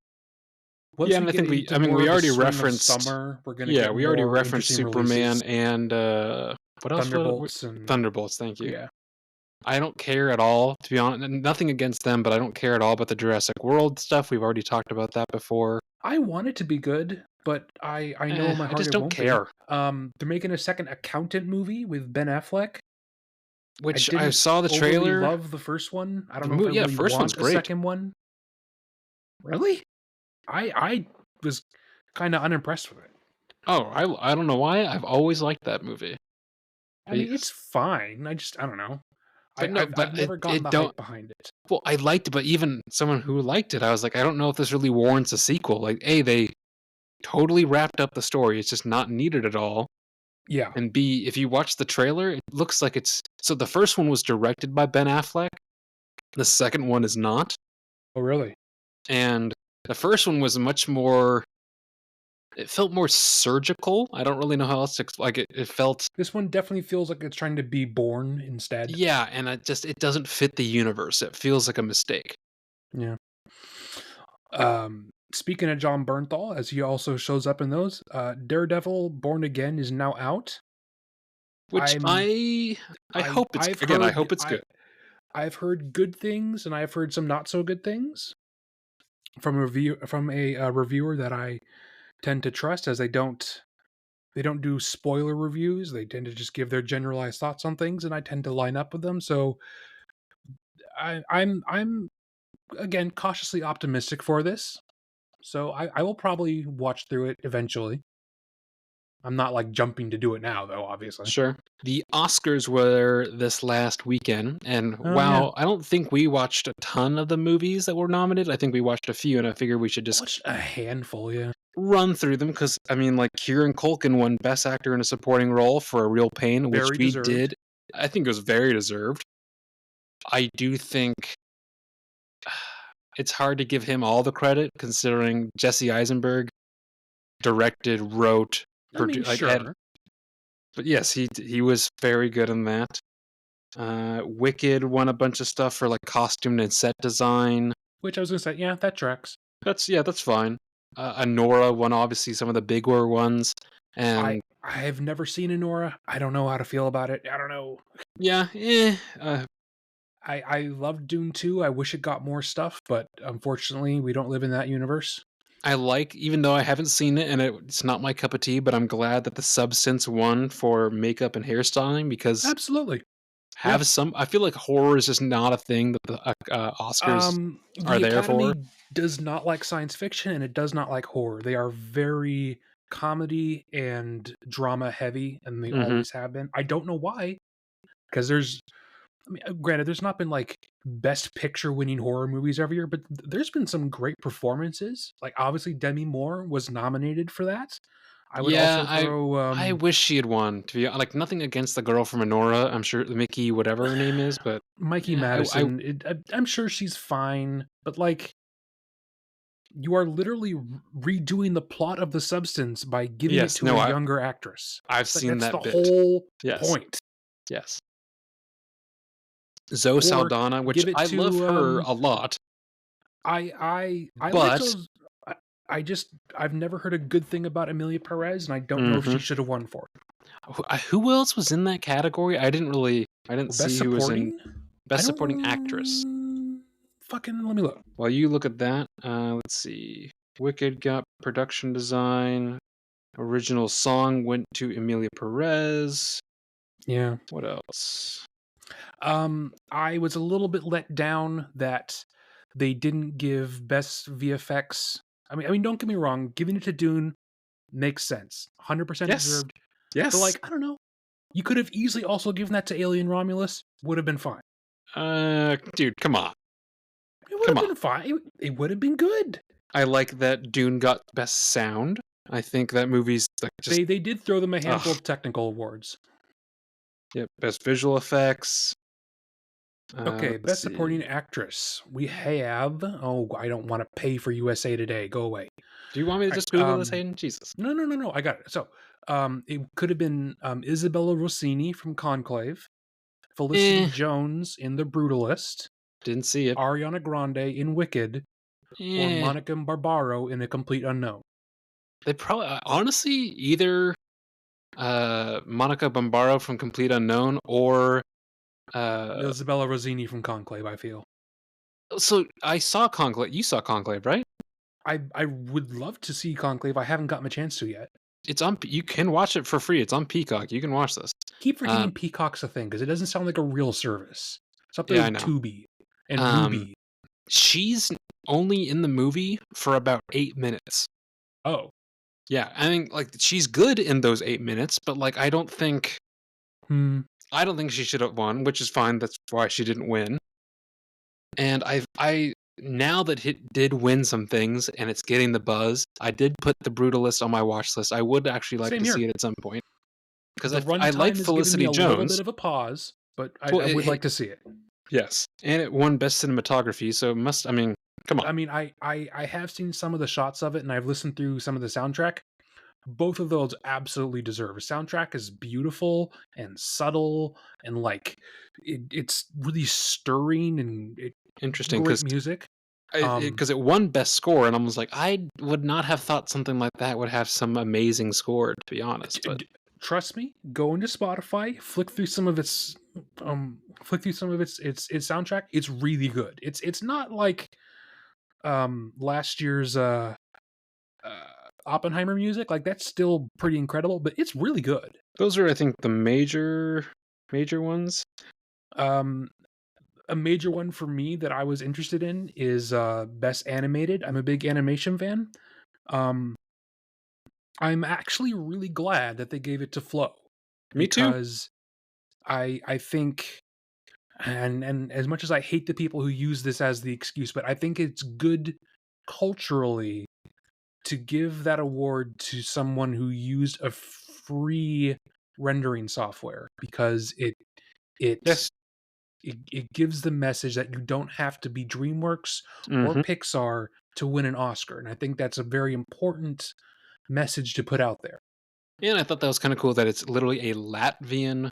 Yeah, Once we and I get think into we more of the already swing of referenced summer, we're gonna yeah, get we already more referenced interesting releases. Superman and what else Thunderbolts and Thunderbolts, thank you. yeah. I don't care at all, to be honest. Nothing against them, but I don't care at all about the Jurassic World stuff. We've already talked about that before. I want it to be good, but I know in my I heart just it don't won't be. care. They're making a second accountant movie with Ben Affleck. I Which I didn't saw the overly trailer. love the first one. I don't The know if I movie, yeah, really first one's want a great. second one. Really? I was kind of unimpressed with it. Oh, I don't know why. I've always liked that movie. I mean, it's Yes. fine. I just I don't know. But no, I've but never gotten it the don't. hype behind it. Well, I liked it, but even someone who liked it, I was like, I don't know if this really warrants a sequel. Like, A, they totally wrapped up the story. It's just not needed at all. Yeah. And B, if you watch the trailer, it looks like it's so the first one was directed by Ben Affleck. The second one is not. Oh, really? And the first one was much more it felt more surgical. I don't really know how else to like it felt This one definitely feels like it's trying to be born instead. yeah, and it doesn't fit the universe. It feels like a mistake. Yeah. Speaking of John Bernthal, as he also shows up in those, Daredevil Born Again is now out. Which I'm I hope it's I've again, I heard hope it's good. I've heard good things and I've heard some not so good things from a reviewer that I tend to trust, as they don't do spoiler reviews. They tend to just give their generalized thoughts on things, and I tend to line up with them. So I'm again cautiously optimistic for this. So I will probably watch through it eventually. I'm not like jumping to do it now, though. Obviously. Sure. The Oscars were this last weekend, and Oh yeah, while I don't think we watched a ton of the movies that were nominated, I think we watched a few, and I figured we should just watched a handful. Yeah, run through them because I mean, like Kieran Culkin won Best Actor in a Supporting Role for A Real Pain, which very we deserved. did. I think it was very deserved. I do think it's hard to give him all the credit considering Jesse Eisenberg directed, wrote, I mean, like had. sure. But yes, he was very good in that. Wicked won a bunch of stuff for like costume and set design. Which I was gonna say, yeah, that tracks. That's fine. Anora won obviously some of the bigger ones, and I've never seen Anora. I don't know how to feel about it. I don't know. yeah, I love Dune 2. I wish it got more stuff, but unfortunately, we don't live in that universe. I like, even though I haven't seen it and it's not my cup of tea, but I'm glad that the Substance won for makeup and hairstyling because Absolutely. Yeah. have some. I feel like horror is just not a thing that the Oscars are The there for. Academy does not like science fiction and it does not like horror. They are very comedy and drama heavy, and they Hmm. always have been. I don't know why, because I mean, granted, there's not been like best picture winning horror movies every year, but there's been some great performances. Like obviously Demi Moore was nominated for that. I would Yeah, also throw I wish she had won. To be like, nothing against the girl from Anora. I'm sure Mickey, whatever her name is, but Mikey yeah, Madison. I'm sure she's fine, but like you are literally redoing the plot of The Substance by giving it yes, to a no, younger actress. I've Like seen that's the that bit. whole Yes, point. yes. Zoe Or Saldana, which give it I love to her a lot, I like but those. I just I've never heard a good thing about Amelia Perez, and I don't know if she mhm. should have won for it. Who else was in that category? I didn't For best see who was in supporting, I Best Supporting Actress. don't fucking let me look. While you look at that, let's see. Wicked got production design. Original song went to Emilia Perez. Yeah. What else? I was a little bit let down that they didn't give best VFX. I mean, don't get me wrong. Giving it to Dune makes sense, 100% Yes. deserved. But Yes. like, I don't know. You could have easily also given that to Alien Romulus. Would have been fine. Dude, come on. It would Come have on. been fine. It would have been good. I like that Dune got best sound. I think that movie's like just They did throw them a handful ugh. of technical awards. Yep, best visual effects. Okay, Let's best see. supporting actress. We have. Oh, I don't want to pay for USA Today. Go away. Do you want me to All just right. Google this, Hayden? Jesus. No, no, no, no. I got it. So, it could have been Isabella Rossini from Conclave, Felicity Eh, Jones in The Brutalist, didn't see it. Ariana Grande in Wicked, or Eh, Monica Barbaro in A Complete Unknown. they probably honestly either Monica Bambaro from Complete Unknown or uh Isabella Rossini from Conclave. I feel. so I saw Conclave. You saw Conclave, right? I would love to see Conclave. I haven't gotten a chance to yet. It's on. You can watch it for free. It's on Peacock. You can watch this. Keep Um, forgetting Peacock's a thing because it doesn't sound like a real service. It's up there yeah, I with know. Tubi and Um, Mubi. she's only in the movie for about 8 minutes. Oh, Yeah, I mean, like she's good in those 8 minutes, but like hmm. I don't think she should have won, which is fine. That's why she didn't win. And I now that it did win some things and it's getting the buzz, I did put The Brutalist on my watch list. I would actually like Same to see here. it at some point because The I like runtime has given me Felicity a little bit Jones. of a pause, but Well, I would like to see it. yes, and it won best cinematography, so it must. I mean, come on. I mean, I have seen some of the shots of it, and I've listened through some of the soundtrack. Both of those absolutely deserve. The soundtrack is beautiful and subtle, and like it's really stirring and Interesting great because music. it won best score, and I was like, I would not have thought something like that would have some amazing score, to be honest. But Trust me, go into Spotify, flick through some of its soundtrack. It's really good. It's not like last year's Oppenheimer music. Like that's still pretty incredible, but it's really good. those are, I think, the major ones. Um a major one for me that I was interested in is best animated. I'm a big animation fan. Um I'm actually really glad that they gave it to Flow Me too. because I think and as much as I hate the people who use this as the excuse, but I think it's good culturally to give that award to someone who used a free rendering software because it Yes. it gives the message that you don't have to be DreamWorks or Hmm. Pixar to win an Oscar, and I think that's a very important message to put out there. And I thought that was kind of cool that it's literally a Latvian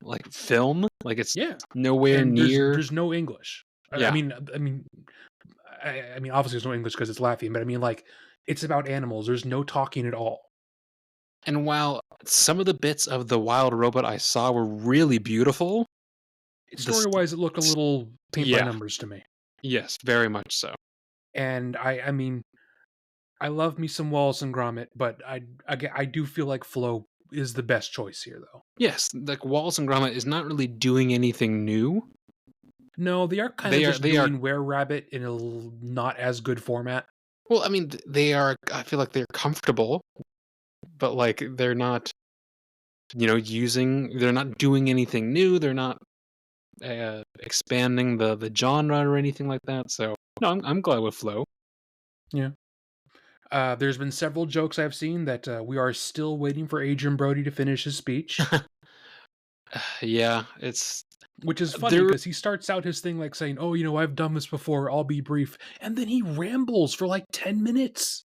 like film. Like it's Yeah, nowhere and near. there's no English. I Yeah. mean, I mean, obviously there's no English because it's Latvian, but I mean, like, it's about animals. There's no talking at all. And while some of the bits of the wild robot I saw were really beautiful, the Story wise, it looked a little paint by yeah, numbers to me. yes, very much so. And I mean, I love me some Wallace and Gromit, but I do feel like Flo is the best choice here, though. Yes, like Wallace and Gromit is not really doing anything new. No, they are kind of They are just they are doing Were Rabbit in a not as good format. well, I mean, they are. I feel like they're comfortable, but like they're not, using. They're not doing anything new. They're not expanding the genre or anything like that. So no, I'm glad with Flow. Yeah. There's been several jokes I've seen that we are still waiting for Adrian Brody to finish his speech, Yeah, it's which is funny there. because he starts out his thing like saying, "Oh, I've done this before. I'll be brief," and then he rambles for like 10 minutes,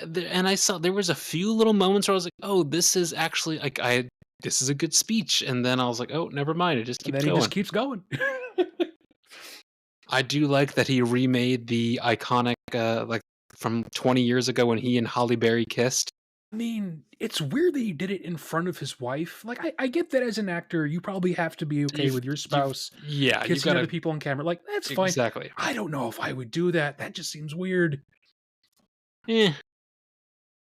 And I saw there was a few little moments where I was like, "Oh, this is actually like this is a good speech," and then I was like, "Oh, never mind. It just and keeps then he just going." keeps going. I do like that he remade the iconic like from 20 years ago when he and Holly Berry kissed. I mean, it's weird that he did it in front of his wife. Like, I get that as an actor, you probably have to be okay with your You've spouse yeah, you kissing other gotta people on camera. Like, that's fine. exactly. I don't know if I would do that. That just seems weird. Eh.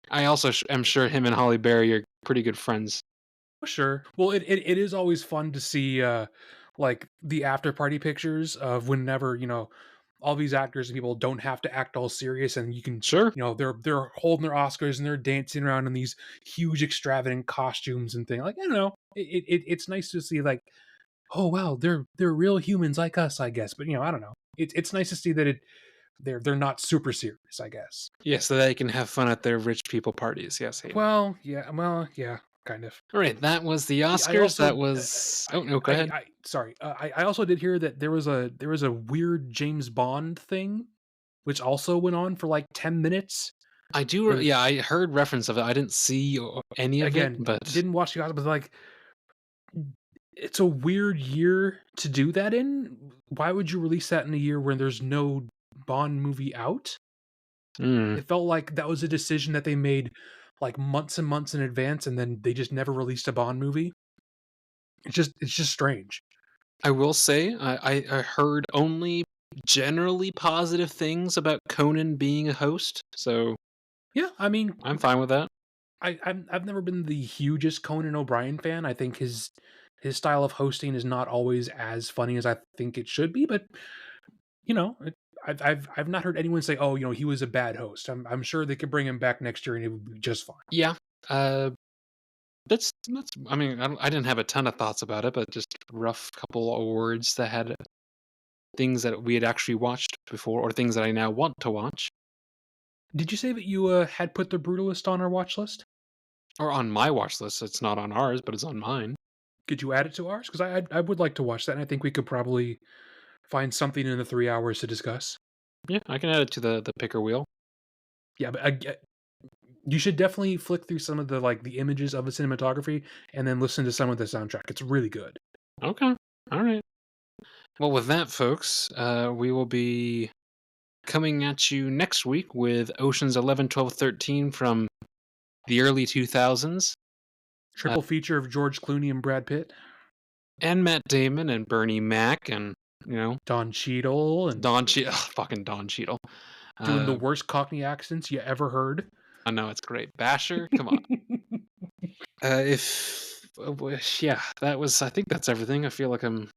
I also am sure him and Holly Berry are pretty good friends. Sure. Well, it is always fun to see like the after party pictures of whenever, all these actors and people don't have to act all serious and you can, Sure. they're holding their Oscars and they're dancing around in these huge extravagant costumes and things. Like, I don't know. It's nice to see like, oh wow, they're real humans like us, I guess. But I don't know. It's nice to see that they're not super serious, I guess. Yeah, so they can have fun at their rich people parties. Yes, Hayden. Well, yeah, kind of. All right, that was the I Oscars. also, That was oh no, go ahead. sorry, I also did hear that there was a weird James Bond thing, which also went on for like 10 minutes. I do. Where Yeah, I heard reference of it. I didn't see any of it, again, but didn't watch the Oscars, but like, it's a weird year to do that in. Why would you release that in a year when there's no Bond movie out? mm, It felt like that was a decision that they made like months and months in advance, and then they just never released a Bond movie. It's just strange. I will say I heard only generally positive things about Conan being a host, so Yeah, I mean, I'm fine with that. I've never been the hugest Conan O'Brien fan. I think his style of hosting is not always as funny as I think it should be, but you know, it, I've not heard anyone say, "Oh, he was a bad host." I'm sure they could bring him back next year and it would be just fine. Yeah, uh, that's. I mean, I didn't have a ton of thoughts about it, but just rough couple of words that had things that we had actually watched before, or things that I now want to watch, Did you say that you had put The Brutalist on our watch list? or on my watch list. It's not on ours, but it's on mine. Could you add it to ours? Because I would like to watch that, and I think we could probably find something in the 3 hours to discuss. Yeah, I can add it to the picker wheel. Yeah, but you should definitely flick through some of the images of the cinematography and then listen to some of the soundtrack. It's really good. Okay, all right. Well, with that, folks, we will be coming at you next week with Oceans 11, 12, 13 from the early 2000s, Triple feature of George Clooney and Brad Pitt, and Matt Damon and Bernie Mac and, Don Cheadle, and Don Cheadle. Fucking Don Cheadle. doing the Uh, worst Cockney accents you ever heard. I know it's great. Basher, come on. If yeah, that was. I think that's everything. I feel like I'm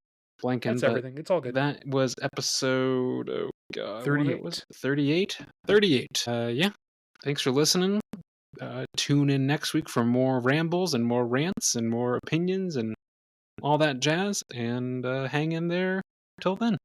blanking, That's but everything. It's all good. that was episode. Oh god, what it was 38. 38. 38. Yeah. Thanks for listening. tune in next week for more rambles and more rants and more opinions and all that jazz. And hang in there till then.